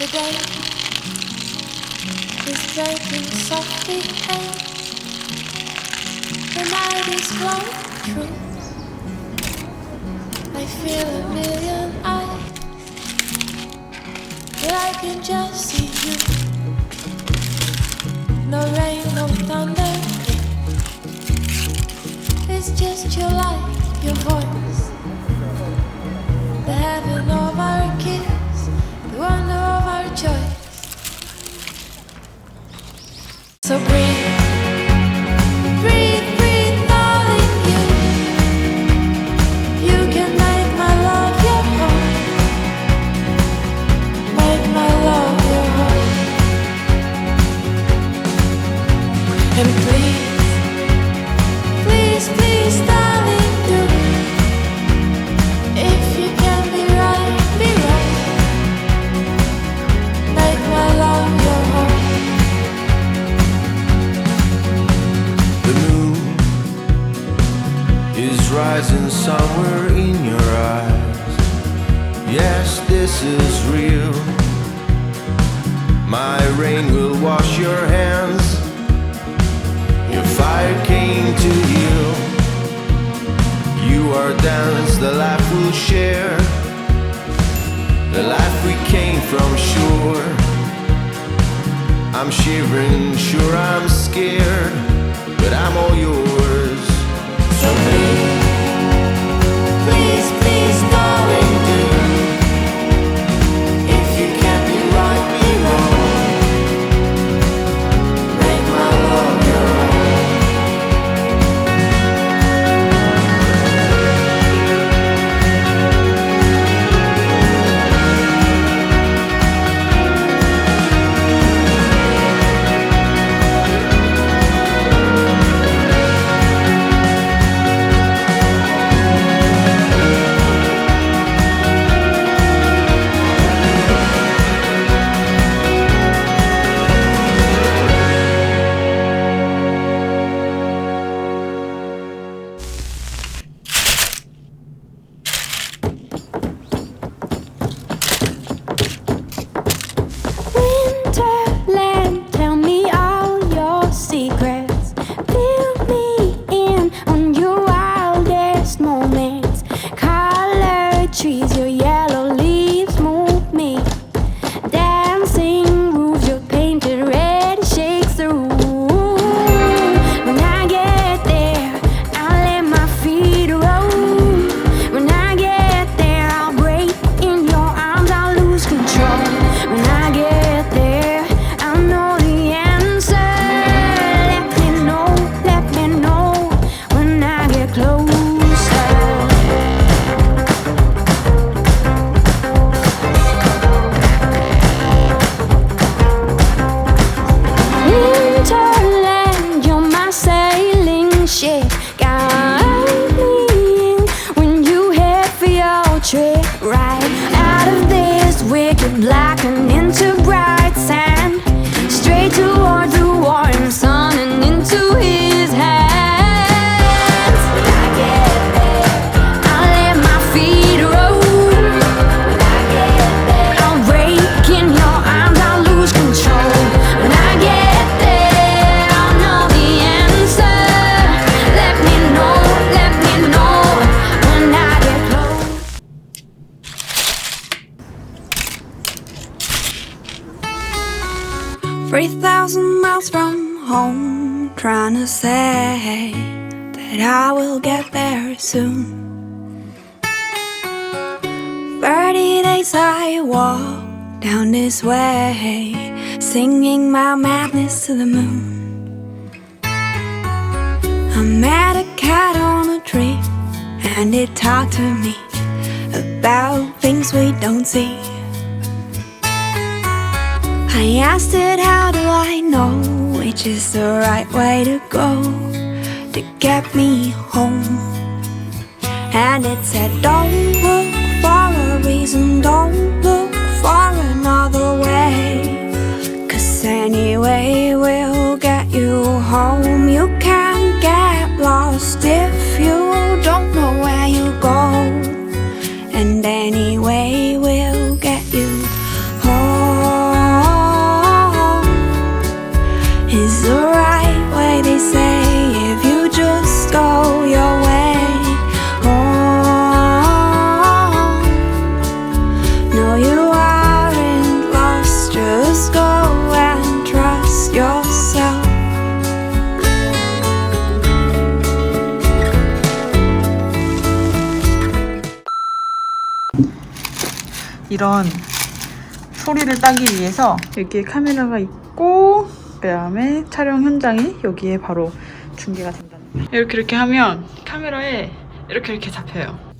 The day is breaking softly and the night is glowing true. I feel a million eyes, but I can just see you. No rain, no thunder, it's just your light, your voice, the heaven of our kiss, the wonder of our choice. So breathe, breathe, breathe, darling, you can make my love your home, make my love your home. And please, please, please, darling, do, if you can be right, be right, make my love your home. The moon is rising somewhere in your eyes. Yes, this is real. My rain will wash your hands. Your fire came to heal. You are dance, the life we'll share, the life we came from shore. I'm shivering, sure I'm scared, but I'm all yours. So please, please, please, darling, do, if you can't be right, be wrong, make my love your own. Winterland, tell me all your secrets. Fill me in on your wildest moments. Colored trees, your yellow leaves move me. Dancing roofs, your painted red shakes the room. When I get there, I'll let my feet roll. When I get there, I'll break in your arms, I'll lose control. When I get there, I'll know the answer. Let me know when I get closer. Winterland, you're my sailing ship. Guide me in when you head for your trip. Right out of this wicked black and into bright sand, straight toward the warm sun and into his hands. When I get there, I'll let my feet roll. When I get there, I'll break in your arms, I'll lose control. When I get there, I'll know the answer. Let me know when I get close. 3,000 miles from home, trying to say that I will get there soon. 30 days I walk down this way, singing my madness to the moon. I met a cat on a tree, and it talked to me about things we don't see. I asked it, how do I know which is the right way to go to get me home? And it said, don't look for a reason, don't look for another way, 'cause anyway we'll get you home. You can't get lost if you don't know where you go, and anyway we'll get you home. 이런 소리를 따기 위해서 여기에 카메라가 있고 그 다음에 촬영 현장이 여기에 바로 중계가 된답니다. 이렇게 하면 카메라에 이렇게 잡혀요.